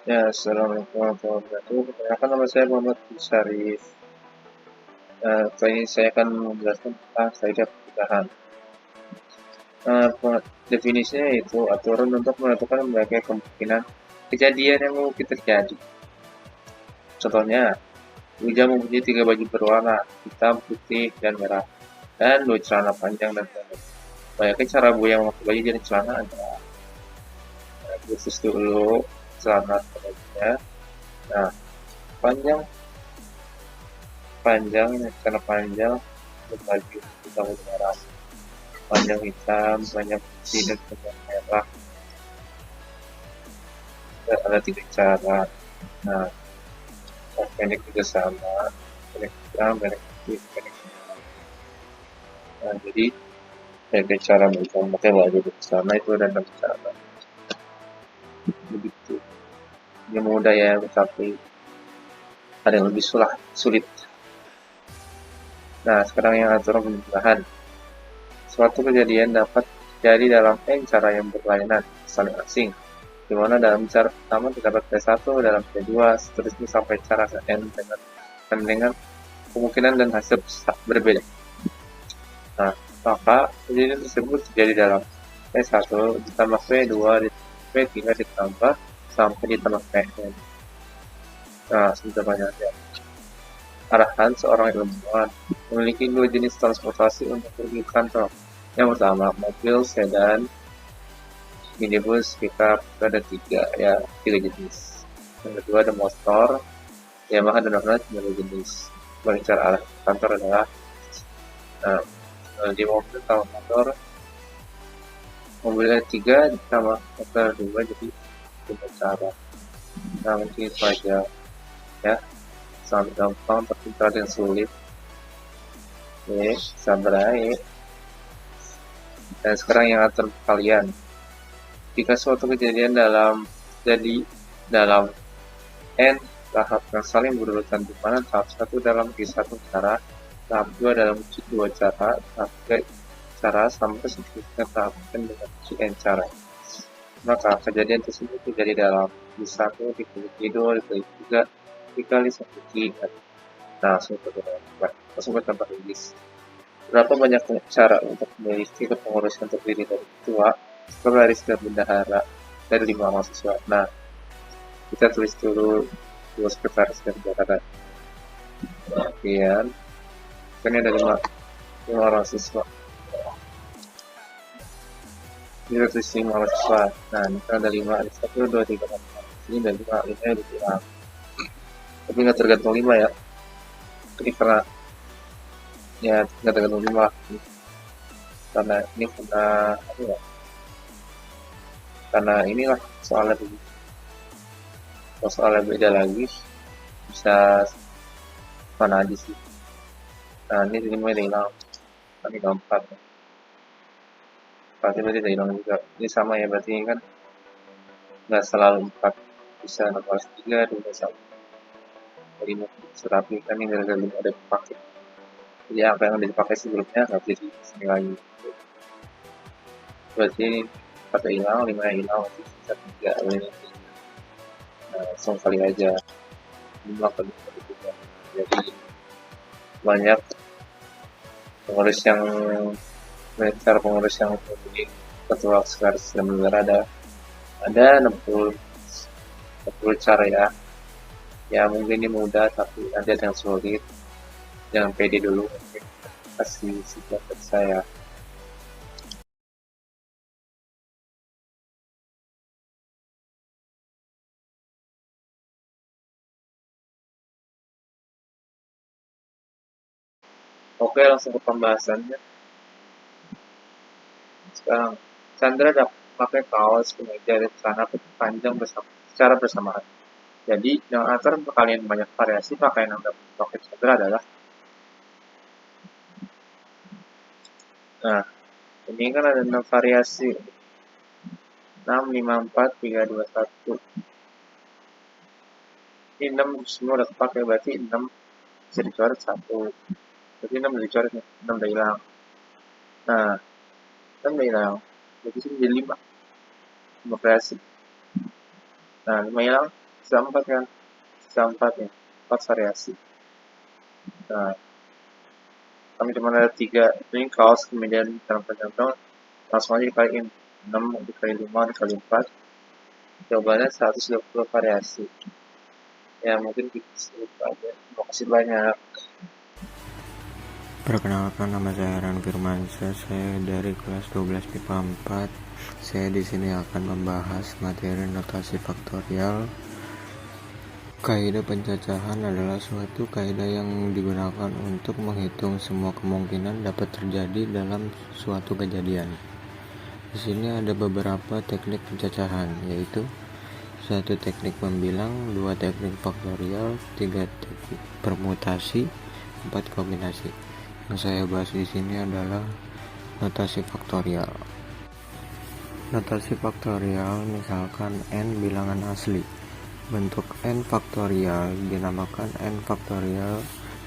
Ya, assalamualaikum warahmatullahi wabarakatuh. Perkenalkan nama saya Muhammad Syarif. Kali ini saya akan menjelaskan tentang kaidah pernikahan. Definisinya itu aturan untuk menentukan berbagai kemungkinan kejadian yang mungkin terjadi. Contohnya, Ujang mempunyai 3 baju berwarna hitam, putih, dan merah, dan 2 celana panjang dan pendek. Banyaknya cara Buya memakai baju dan celana adalah khusus dulu celana pendeknya. Nah, panjang panjang celana panjang berbaju hitam dan merah, panjang hitam, banyak putih dan panjang merah. Ada 3 cara. Nah, pendek juga sama, pendek hitam, pendek putih, pendek merah. Nah, jadi pendek cara mereka memakai baju bersama itu ada 6 cara. Begitu. Ini mudah ya, tapi ada yang lebih sulit. Nah, sekarang yang aturan pernikahan. Suatu kejadian dapat terjadi dalam N cara yang berlainan, saling asing, di mana dalam cara pertama terdapat P1, dalam P2, seterusnya sampai cara N dengan kemungkinan dan hasil berbeda. Nah, maka kejadian tersebut terjadi dalam P1 ditambah P2 P3 ditambah sampai ditambah Pn. Nah, sudah banyaknya. Arahan seorang ilmuwan memiliki 2 jenis transportasi untuk pergi ke kantor. Yang pertama, mobil sedan, minibus, pickup, ada 3 jenis. Yang kedua ada motor, Yamaha dan Honda 3 jenis. Bagi cara arah kantor adalah di mobil sama motor, mobilnya 3 sama motor 2, jadi 5 cara. Nah, mungkin itu aja ya, sangat gampang tapi ada yang sulit. Oke, sabar aja. Dan sekarang yang atur kalian, jika suatu kejadian jadi dalam N tahap yang saling berurutan, di mana tahap 1 dalam Q1 cara, tahap 2 dalam Q2 cara, tahap 3 cara, sampai seterusnya tahap N dengan Qn cara. Maka kejadian tersebut terjadi dalam Q1 dikali Q2 dikali Q3 dikali 1 Q. Nah, langsung ke tempat logis. Berapa banyak cara untuk memiliki kepengurusan terdiri dari ketua, sekretaris, dan bendahara dari 5 mahasiswa. Nah, kita tulis dulu 2 sekretaris dan bendahara. Kemudian, ini ada 5 orang siswa. Ini tulis 5 orang siswa. Nah, ini kan ada 5, ada 1, 2, 3, 4. Ini ada 5, 5 nya dibilang. Tapi nggak tergantung 5 ya. Ini karena ya nggak tergantung 5. Karena ini karena inilah soalnya begitu. Kalau soalnya beda lagi, bisa mana aja sih. Nah, ini 5 nya hilang. Ini keempat. Berarti udah hilang juga. Ini sama ya, berarti ini kan nggak selalu 4. Bisa 3, 2, 1. 5. Tetapi kan ini gara-gara 5 ada dipakai. Jadi apa yang udah dipakai sebelumnya nggak bisa di sini lagi. Berarti ini 4 hilang, 5 hilang, masih sisa 3. Nah, langsung kali aja. 5 kali 3. Jadi banyak pengurus yang cara pengurus yang memiliki ketua sekretaris dan bendahara ada 60 cara ya. Ya mungkin ini mudah tapi nanti ada yang sulit. Jangan pede dulu, mungkin kasih pendapat saya. Oke, langsung ke pembahasannya. Sekarang, Chandra dapat pakai kaos, kemeja, dan celana panjang secara bersamaan. Jadi, dengan aturan perkalian banyak variasi, pakaian yang dapat dipakai Chandra adalah, nah, ini kan ada 6 variasi. 6, 5, 4, 3, 2, 1. Ini 6 semua udah kepake, berarti 6 bisa dicoret 1. Berarti 6 udah dicoret, 6 udah hilang. Nah, 6 udah hilang. Berarti sini jadi 5. 5 variasi. Nah, 5 hilang, sisa 4 kan, sisa 4 ya, 4 variasi. Nah, kami cuma ada 3, ini kaos, kemudian contoh langsung aja dikaliin 6 dikali 5 dikali 4, jawabannya 120 variasi. Ya mungkin sedikit aja. Terima kasih banyak. Perkenalkan, nama saya Ran Firmansyah, saya dari kelas 12 MIPA 4. Saya di sini akan membahas materi notasi faktorial. Kaidah pencacahan adalah suatu kaidah yang digunakan untuk menghitung semua kemungkinan dapat terjadi dalam suatu kejadian. Di sini ada beberapa teknik pencacahan, yaitu 1 teknik membilang, 2 teknik faktorial, 3 teknik permutasi, 4 kombinasi. Yang saya bahas di sini adalah notasi faktorial. Notasi faktorial misalkan n bilangan asli. Bentuk n faktorial dinamakan n faktorial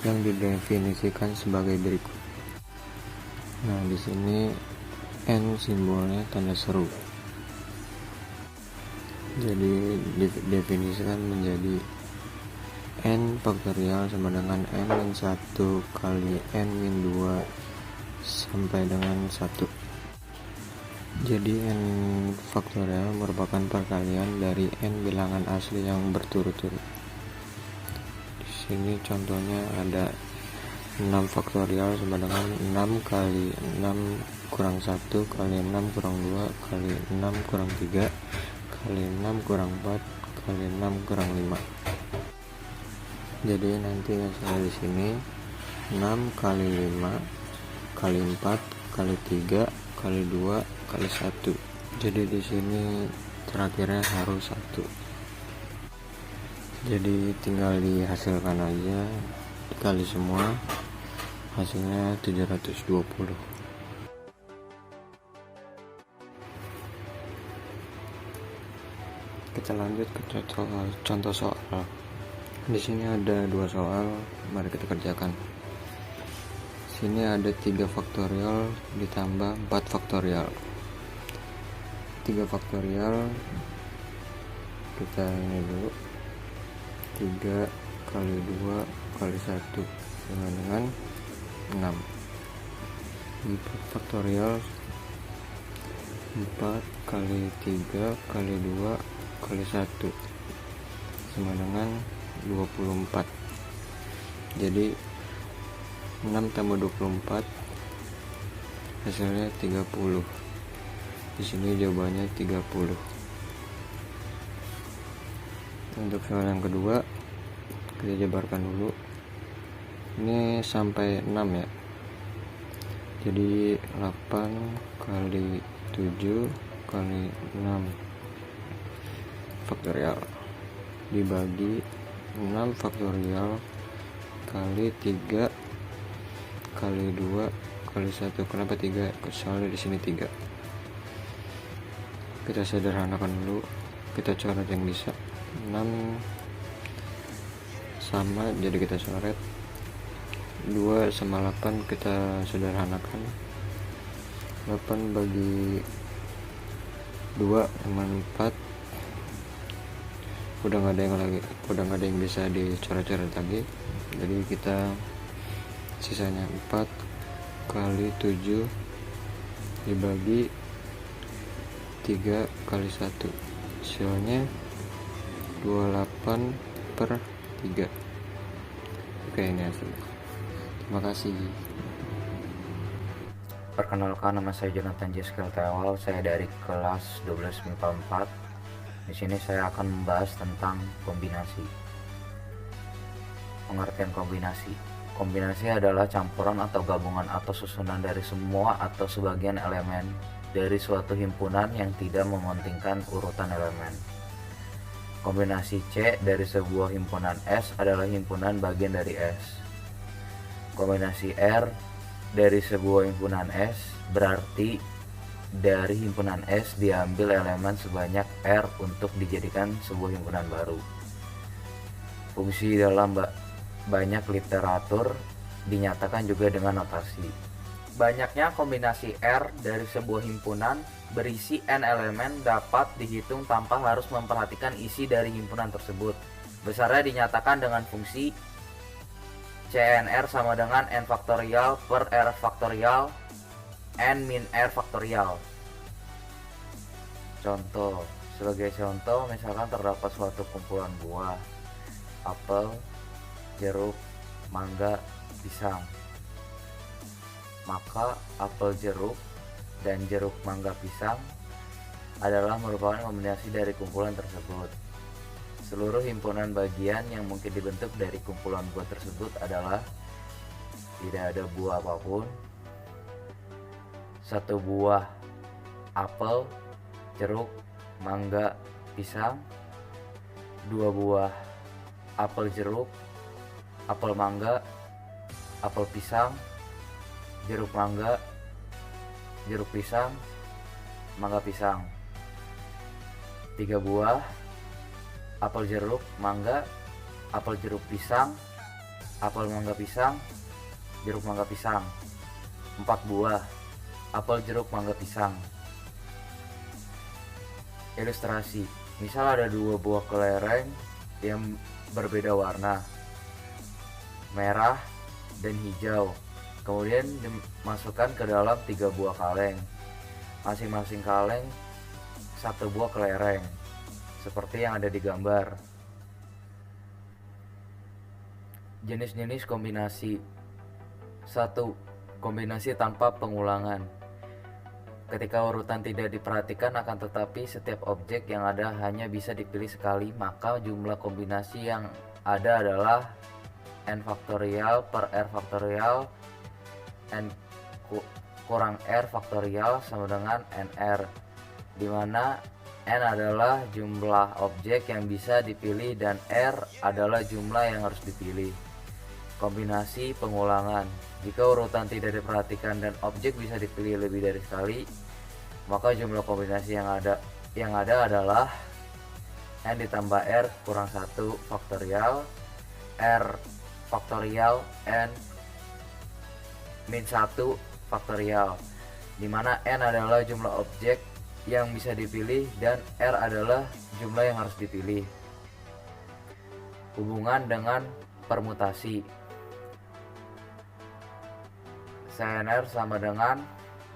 yang didefinisikan sebagai berikut. Nah, di sini n simbolnya tanda seru. Jadi didefinisikan menjadi n faktorial sama dengan n min 1 kali n min 2 sampai dengan 1. Jadi n faktorial merupakan perkalian dari n bilangan asli yang berturut-turut. Di sini contohnya ada 6 faktorial sama dengan 6 kali 6 kurang 1 kali 6 kurang 2 kali 6 kurang 3 kali 6 kurang 4 kali 6 kurang 5. Jadi nanti hasilnya di sini 6 kali 5 kali 4 kali 3 kali 2 kali 1. Jadi di sini terakhirnya harus 1. Jadi tinggal dihasilkan aja, dikali semua, hasilnya 720. Kita lanjut ke contoh soal. Di sini ada 2 soal, mari kita kerjakan. Sini ada 3 faktorial ditambah 4 faktorial. 3 faktorial kita ini dulu, 3 kali 2 kali 1 sama dengan 6. 4 faktorial 4 kali 3 kali 2 kali 1 sama dengan 24. Jadi 6 tambah 24 hasilnya 30. Di sini jawabannya 30. Untuk soal yang kedua kita jabarkan dulu. Ini sampai 6 ya. Jadi 8 kali 7 kali 6 faktorial dibagi 6 faktorial kali 3 kali 2 kali 1. Kenapa 3? Soalnya di sini 3. Kita sederhanakan dulu, kita coret yang bisa. 6 sama, jadi kita coret. 2 sama 8 kita sederhanakan. 8 bagi 2 sama 4. Udah nggak ada yang bisa dicoret-coret lagi. Jadi kita sisanya 4 kali 7 dibagi 3 kali 1, hasilnya 28 per 3. Oke, ini hasilnya. Terima kasih. Perkenalkan, nama saya Jonathan Jeskel Tewal, saya dari kelas 12 MIPA 4. Di sini saya akan membahas tentang kombinasi. Pengertian kombinasi. Kombinasi adalah campuran atau gabungan atau susunan dari semua atau sebagian elemen dari suatu himpunan yang tidak mementingkan urutan elemen. Kombinasi C dari sebuah himpunan S adalah himpunan bagian dari S. Kombinasi R dari sebuah himpunan S berarti dari himpunan S diambil elemen sebanyak R untuk dijadikan sebuah himpunan baru. Fungsi dalam banyak literatur dinyatakan juga dengan notasi. Banyaknya kombinasi R dari sebuah himpunan berisi n elemen dapat dihitung tanpa harus memperhatikan isi dari himpunan tersebut. Besarnya dinyatakan dengan fungsi CNR sama dengan n faktorial per R faktorial n min R faktorial. Contoh, sebagai contoh misalkan terdapat suatu kumpulan buah, apel, jeruk, mangga, pisang. Maka apel jeruk dan jeruk mangga pisang adalah merupakan kombinasi dari kumpulan tersebut. Seluruh himpunan bagian yang mungkin dibentuk dari kumpulan buah tersebut adalah tidak ada buah apapun, satu buah apel, jeruk, mangga, pisang, dua buah apel jeruk, apel mangga, apel pisang, jeruk mangga, jeruk pisang, mangga pisang. 3 buah apel jeruk mangga, apel jeruk pisang, apel mangga pisang, jeruk mangga pisang. 4 buah apel jeruk mangga pisang. Ilustrasi, misal ada 2 buah kelereng yang berbeda warna, merah dan hijau. Kemudian dimasukkan ke dalam 3 buah kaleng. Masing-masing kaleng 1 buah kelereng, seperti yang ada di gambar. Jenis-jenis kombinasi. 1. Kombinasi tanpa pengulangan. Ketika urutan tidak diperhatikan akan tetapi setiap objek yang ada hanya bisa dipilih sekali, maka jumlah kombinasi yang ada adalah n faktorial per R faktorial n kurang R faktorial sama dengan nr, di mana n adalah jumlah objek yang bisa dipilih dan R adalah jumlah yang harus dipilih. Kombinasi pengulangan. Jika urutan tidak diperhatikan dan objek bisa dipilih lebih dari sekali, maka jumlah kombinasi yang ada adalah n ditambah R kurang 1 faktorial R faktorial n min 1 faktorial, dimana n adalah jumlah objek yang bisa dipilih dan R adalah jumlah yang harus dipilih. Hubungan dengan permutasi. CNR sama dengan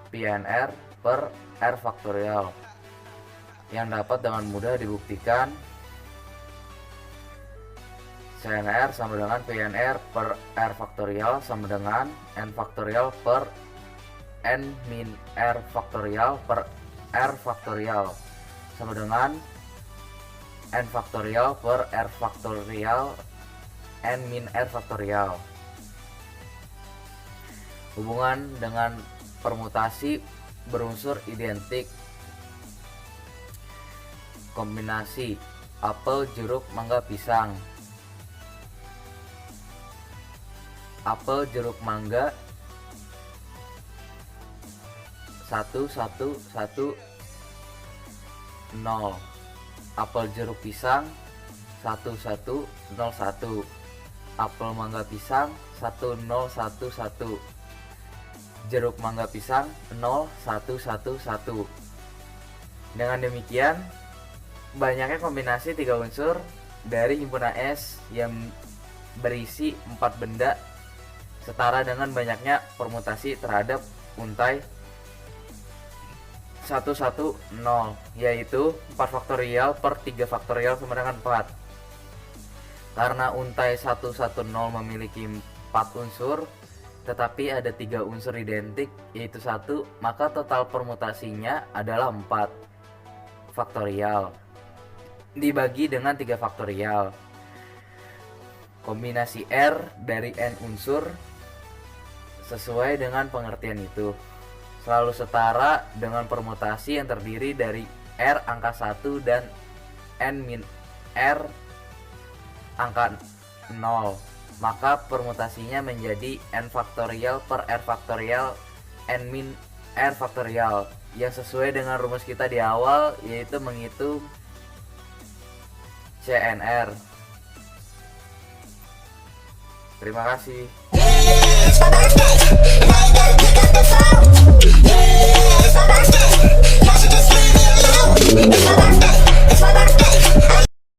PNR per R faktorial, yang dapat dengan mudah dibuktikan. CNR sama dengan PNR per R faktorial sama dengan N faktorial per N min R faktorial per R faktorial sama dengan N faktorial per R faktorial N min R faktorial. Hubungan dengan permutasi berunsur identik. Kombinasi apel, jeruk, mangga, pisang. Apel, jeruk, mangga 1 1 1 0. Apel, jeruk, pisang 1 1 0 1. Apel, mangga, pisang 1 0 1 1. Jeruk, mangga, pisang 0 1 1 1. Dengan demikian banyaknya kombinasi 3 unsur dari himpunan S yang berisi 4 benda setara dengan banyaknya permutasi terhadap untai 1 1 0, yaitu 4 faktorial per 3 faktorial sama dengan 4. Karena untai 1 1 0 memiliki 4 unsur tetapi ada 3 unsur identik yaitu 1, maka total permutasinya adalah 4 faktorial dibagi dengan 3 faktorial. Kombinasi R dari N unsur sesuai dengan pengertian itu selalu setara dengan permutasi yang terdiri dari R angka 1 dan N min R angka 0. Maka permutasinya menjadi N faktorial per R faktorial N min R faktorial yang sesuai dengan rumus kita di awal, yaitu menghitung CNR. Terima kasih.